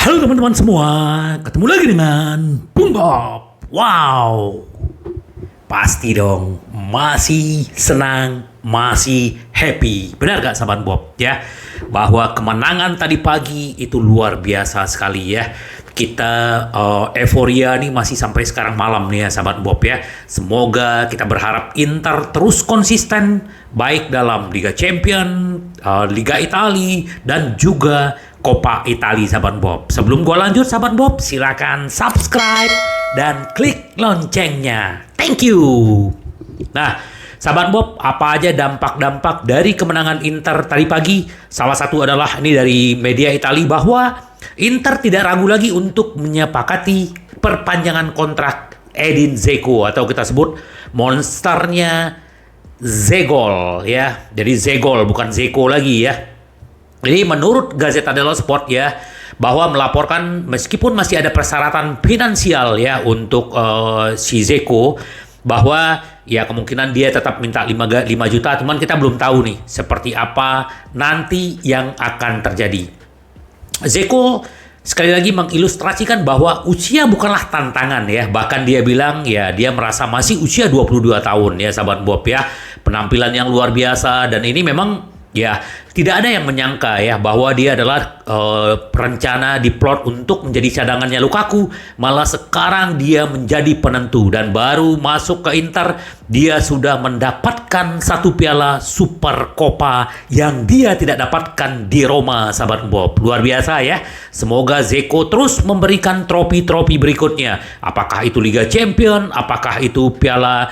Halo teman-teman semua, ketemu lagi dengan Bung Bob. Wow, pasti dong, masih senang, masih happy. Benar gak sahabat Bob ya? Bahwa kemenangan tadi pagi itu luar biasa sekali ya. Kita euforia nih masih sampai sekarang malam nih ya sahabat Bob ya. Semoga kita berharap Inter terus konsisten baik dalam Liga Champion, Liga Italia dan juga Coppa Italia sahabat Bob. Sebelum gua lanjut sahabat Bob, silakan subscribe dan klik loncengnya. Thank you. Nah, sahabat Bob, apa aja dampak-dampak dari kemenangan Inter tadi pagi? Salah satu adalah ini dari media Italia bahwa Inter tidak ragu lagi untuk menyepakati perpanjangan kontrak Edin Dzeko atau kita sebut monsternya Zegol ya. Jadi Zegol bukan Zeko lagi ya. Jadi menurut Gazzetta dello Sport ya, bahwa melaporkan meskipun masih ada persyaratan finansial ya untuk si Zeko, bahwa ya kemungkinan dia tetap minta 5 juta, cuman kita belum tahu nih seperti apa nanti yang akan terjadi. Zeko sekali lagi mengilustrasikan bahwa usia bukanlah tantangan ya. Bahkan dia bilang ya dia merasa masih usia 22 tahun ya sahabat Bob ya. Penampilan yang luar biasa dan ini memang ya, tidak ada yang menyangka ya bahwa dia adalah perencana diplot untuk menjadi cadangannya Lukaku. Malah sekarang dia menjadi penentu dan baru masuk ke Inter dia sudah mendapatkan satu piala Super Coppa yang dia tidak dapatkan di Roma sahabat Bob. Luar biasa ya. Semoga Zeko terus memberikan trofi-trofi berikutnya. Apakah itu Liga Champion, apakah itu piala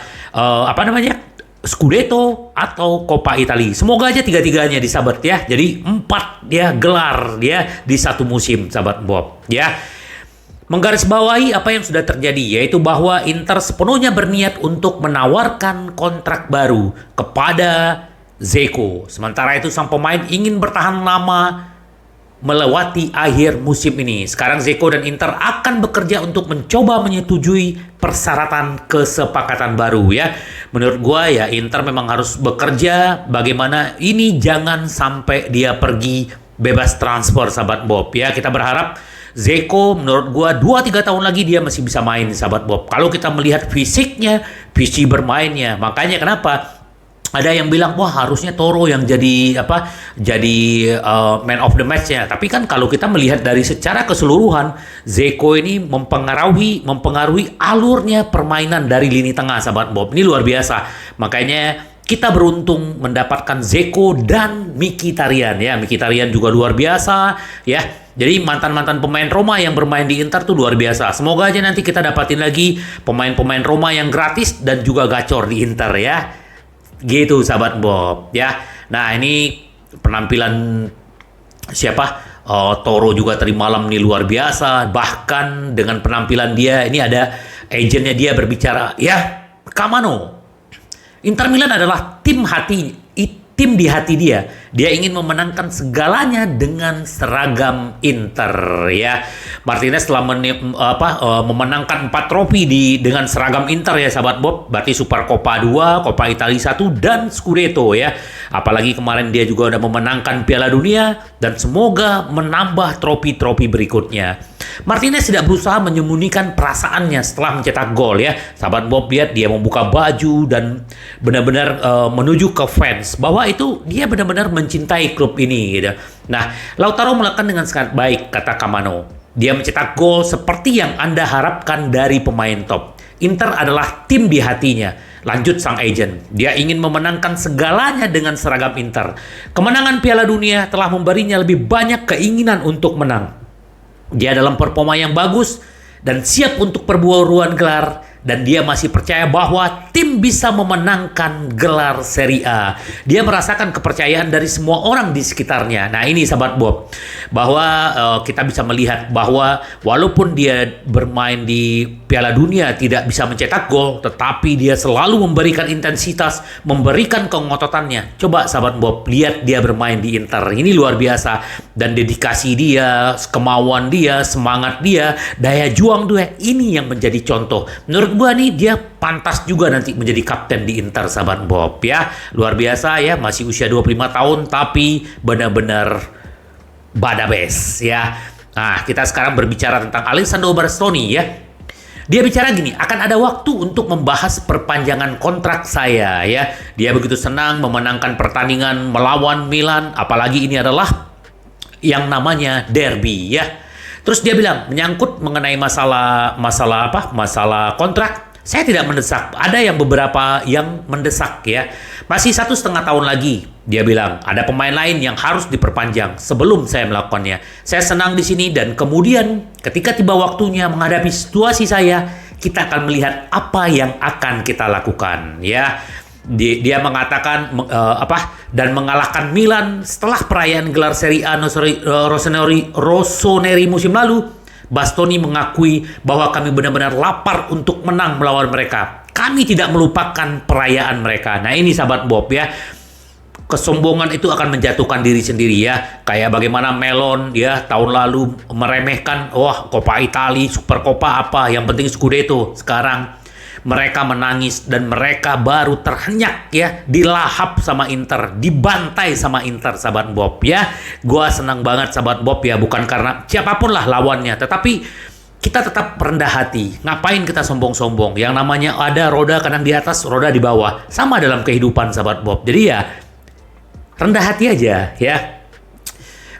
Scudetto atau Coppa Italia. Semoga aja tiga-tiganya disabet ya. Jadi 4 dia gelar dia di satu musim sahabat Bob ya. Menggarisbawahi apa yang sudah terjadi yaitu bahwa Inter sepenuhnya berniat untuk menawarkan kontrak baru kepada Zeko. Sementara itu sang pemain ingin bertahan lama melewati akhir musim ini. Sekarang Zeko dan Inter akan bekerja untuk mencoba menyetujui persyaratan kesepakatan baru ya. Menurut gua ya Inter memang harus bekerja bagaimana ini jangan sampai dia pergi bebas transfer sahabat Bob ya. Kita berharap Zeko menurut gua 2-3 tahun lagi dia masih bisa main sahabat Bob. Kalau kita melihat fisiknya, visi bermainnya. Makanya kenapa ada yang bilang wah harusnya Toro yang jadi man of the match-nya. Tapi kan kalau kita melihat dari secara keseluruhan, Zeko ini mempengaruhi alurnya permainan dari lini tengah sahabat Bob. Ini luar biasa. Makanya kita beruntung mendapatkan Zeko dan Mkhitaryan ya. Mkhitaryan juga luar biasa ya. Jadi mantan-mantan pemain Roma yang bermain di Inter tuh luar biasa. Semoga aja nanti kita dapatin lagi pemain-pemain Roma yang gratis dan juga gacor di Inter ya. Gitu sahabat Bob ya. Nah ini penampilan siapa? Toro juga tadi malam nih luar biasa. Bahkan dengan penampilan dia ini ada agennya dia berbicara ya Kamano. Inter Milan adalah tim di hati dia. Dia ingin memenangkan segalanya dengan seragam Inter ya. Martinez telah memenangkan 4 trofi dengan seragam Inter ya sahabat Bob. Berarti Super Coppa 2, Coppa Italia 1 dan Scudetto ya. Apalagi kemarin dia juga udah memenangkan Piala Dunia dan semoga menambah trofi-trofi berikutnya. Martinez tidak berusaha menyembunyikan perasaannya setelah mencetak gol ya. Sahabat Bob lihat dia membuka baju dan benar-benar menuju ke fans bahwa itu dia benar-benar mencintai klub ini gitu. Nah, Lautaro melakukan dengan sangat baik kata Kamano. Dia mencetak gol seperti yang Anda harapkan dari pemain top. Inter adalah tim di hatinya. Lanjut sang agent. Dia ingin memenangkan segalanya dengan seragam Inter. Kemenangan Piala Dunia telah memberinya lebih banyak keinginan untuk menang. Dia dalam performa yang bagus dan siap untuk perburuan gelar. Dan dia masih percaya bahwa tim bisa memenangkan gelar Serie A. Dia merasakan kepercayaan dari semua orang di sekitarnya. Nah ini sahabat Bob, bahwa kita bisa melihat bahwa walaupun dia bermain di Piala Dunia tidak bisa mencetak gol, tetapi dia selalu memberikan intensitas, memberikan kengototannya. Coba sahabat Bob, lihat dia bermain di Inter. Ini luar biasa. Dan dedikasi dia, kemauan dia, semangat dia, daya juang dia, ini yang menjadi contoh. Menurut gua nih dia pantas juga nanti menjadi kapten di Inter sahabat Bob ya. Luar biasa ya, masih usia 25 tahun tapi benar-benar badabes ya. Nah, kita sekarang berbicara tentang Alessandro Bastoni ya. Dia bicara gini, akan ada waktu untuk membahas perpanjangan kontrak saya ya. Dia begitu senang memenangkan pertandingan melawan Milan, apalagi ini adalah yang namanya derby ya. Terus dia bilang menyangkut mengenai masalah kontrak, saya tidak mendesak. Ada yang beberapa yang mendesak ya. Masih 1,5 tahun lagi. Dia bilang ada pemain lain yang harus diperpanjang sebelum saya melakukannya. Saya senang di sini dan kemudian ketika tiba waktunya menghadapi situasi saya, kita akan melihat apa yang akan kita lakukan ya. Dia mengatakan dan mengalahkan Milan setelah perayaan gelar Serie A Rossoneri musim lalu. Bastoni mengakui bahwa kami benar-benar lapar untuk menang melawan mereka. Kami tidak melupakan perayaan mereka. Nah ini sahabat Bob ya. Kesombongan itu akan menjatuhkan diri sendiri ya. Kayak bagaimana Melon ya tahun lalu meremehkan Coppa Italia, Super Coppa apa, yang penting Scudetto. Sekarang mereka menangis dan mereka baru terhenyak ya, dilahap sama Inter, dibantai sama Inter sahabat Bob ya. Gua senang banget sahabat Bob ya, bukan karena siapapun lah lawannya, tetapi kita tetap rendah hati. Ngapain kita sombong-sombong? Yang namanya ada roda kadang di atas, roda di bawah. Sama dalam kehidupan sahabat Bob. Jadi ya rendah hati aja ya.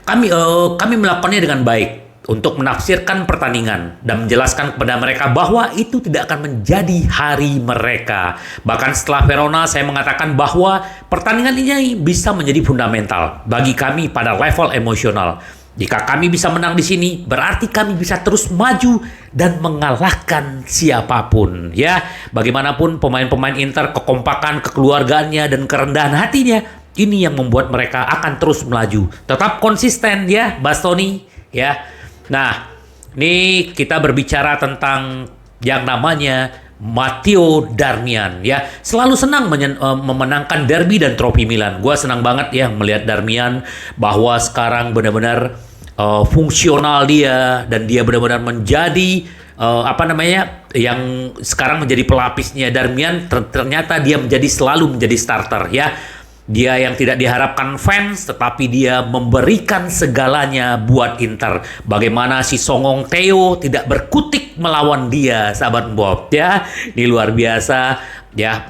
Kami melakukannya dengan baik untuk menafsirkan pertandingan dan menjelaskan kepada mereka bahwa itu tidak akan menjadi hari mereka. Bahkan setelah Verona saya mengatakan bahwa pertandingan ini bisa menjadi fundamental bagi kami pada level emosional. Jika kami bisa menang di sini, berarti kami bisa terus maju dan mengalahkan siapapun ya. Bagaimanapun pemain-pemain Inter, kekompakan, kekeluargaannya dan kerendahan hatinya, ini yang membuat mereka akan terus melaju. Tetap konsisten ya, Bastoni ya. Nah, ini kita berbicara tentang yang namanya Matteo Darmian ya. Selalu senang memenangkan derby dan trofi Milan. Gua senang banget ya melihat Darmian bahwa sekarang benar-benar fungsional dia dan dia benar-benar menjadi yang sekarang menjadi pelapisnya Darmian. Ternyata dia selalu menjadi starter ya. Dia yang tidak diharapkan fans, tetapi dia memberikan segalanya buat Inter. Bagaimana si Songong Theo tidak berkutik melawan dia, sahabat Bob ya. Ini luar biasa ya.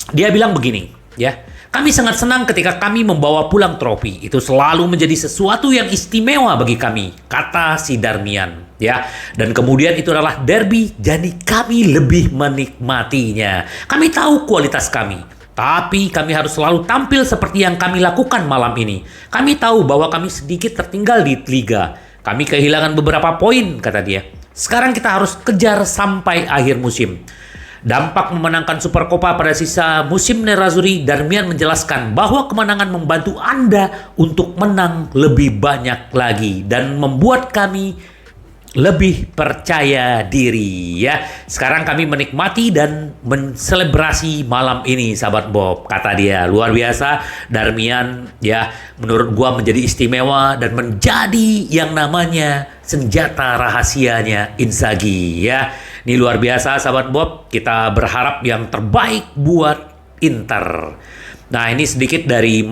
Dia bilang begini ya. Kami sangat senang ketika kami membawa pulang trofi. Itu selalu menjadi sesuatu yang istimewa bagi kami, kata si Darmian ya. Dan kemudian itu adalah derby, jadi kami lebih menikmatinya. Kami tahu kualitas kami. Tapi kami harus selalu tampil seperti yang kami lakukan malam ini. Kami tahu bahwa kami sedikit tertinggal di Liga. Kami kehilangan beberapa poin, kata dia. Sekarang kita harus kejar sampai akhir musim. Dampak memenangkan Super Coppa pada sisa musim Nerazzurri, Darmian menjelaskan bahwa kemenangan membantu Anda untuk menang lebih banyak lagi dan membuat kami lebih percaya diri ya. Sekarang kami menikmati dan menselebrasi malam ini sahabat Bob, kata dia. Luar biasa Darmian ya, menurut gua menjadi istimewa dan menjadi yang namanya senjata rahasianya Inzaghi ya. Ini luar biasa sahabat Bob, kita berharap yang terbaik buat Inter. Nah, ini sedikit dari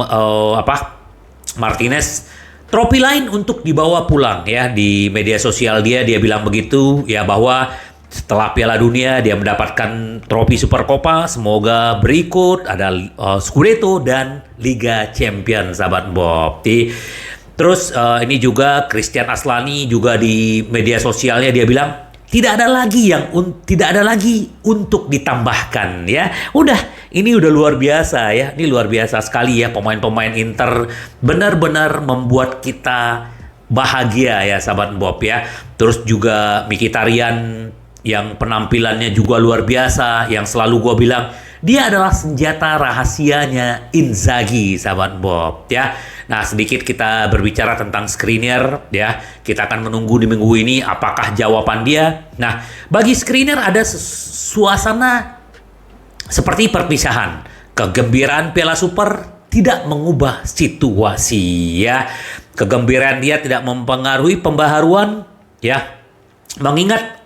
Martinez. Trofi lain untuk dibawa pulang ya, di media sosial dia bilang begitu ya, bahwa setelah Piala Dunia dia mendapatkan trofi Super Coppa, semoga berikut ada Scudetto dan Liga Champions sahabat Bob. Terus ini juga Christian Aslani juga di media sosialnya dia bilang tidak ada lagi untuk ditambahkan ya. Ini udah luar biasa ya. Ini luar biasa sekali ya, pemain-pemain Inter benar-benar membuat kita bahagia ya sahabat Bob ya. Terus juga Mkhitaryan yang penampilannya juga luar biasa, yang selalu gue bilang dia adalah senjata rahasianya Inzaghi sahabat Bob ya. Nah, sedikit kita berbicara tentang Skriniar ya. Kita akan menunggu di minggu ini apakah jawaban dia. Nah, bagi Skriniar ada suasana seperti perpisahan. Kegembiraan Piala Super tidak mengubah situasi ya. Kegembiraan dia tidak mempengaruhi pembaharuan ya. Mengingat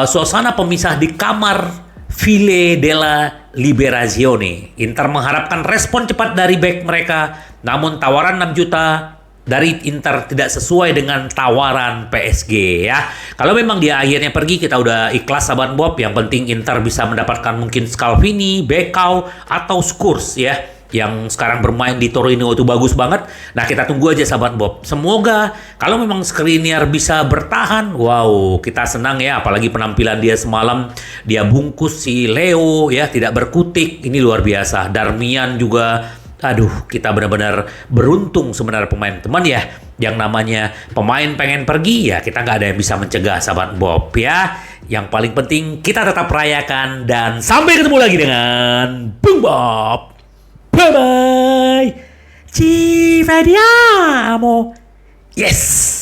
suasana pemisah di kamar File della Liberazione. Inter mengharapkan respon cepat dari bek mereka, namun tawaran 6 juta dari Inter tidak sesuai dengan tawaran PSG ya. Kalau memang dia akhirnya pergi, kita udah ikhlas sahabat Bob. Yang penting Inter bisa mendapatkan mungkin Scalvini, Bekau, atau Skurs ya, yang sekarang bermain di Torino itu bagus banget. Nah, kita tunggu aja sahabat Bob. Semoga kalau memang Skriniar bisa bertahan, wow, kita senang ya. Apalagi penampilan dia semalam, dia bungkus si Leo ya, tidak berkutik. Ini luar biasa. Darmian juga, aduh, kita benar-benar beruntung sebenarnya pemain teman ya. Yang namanya pemain pengen pergi ya, kita nggak ada yang bisa mencegah sahabat Bob ya. Yang paling penting kita tetap rayakan, dan sampai ketemu lagi dengan Bung Bob. Bye bye. Ci vediamo. Yes.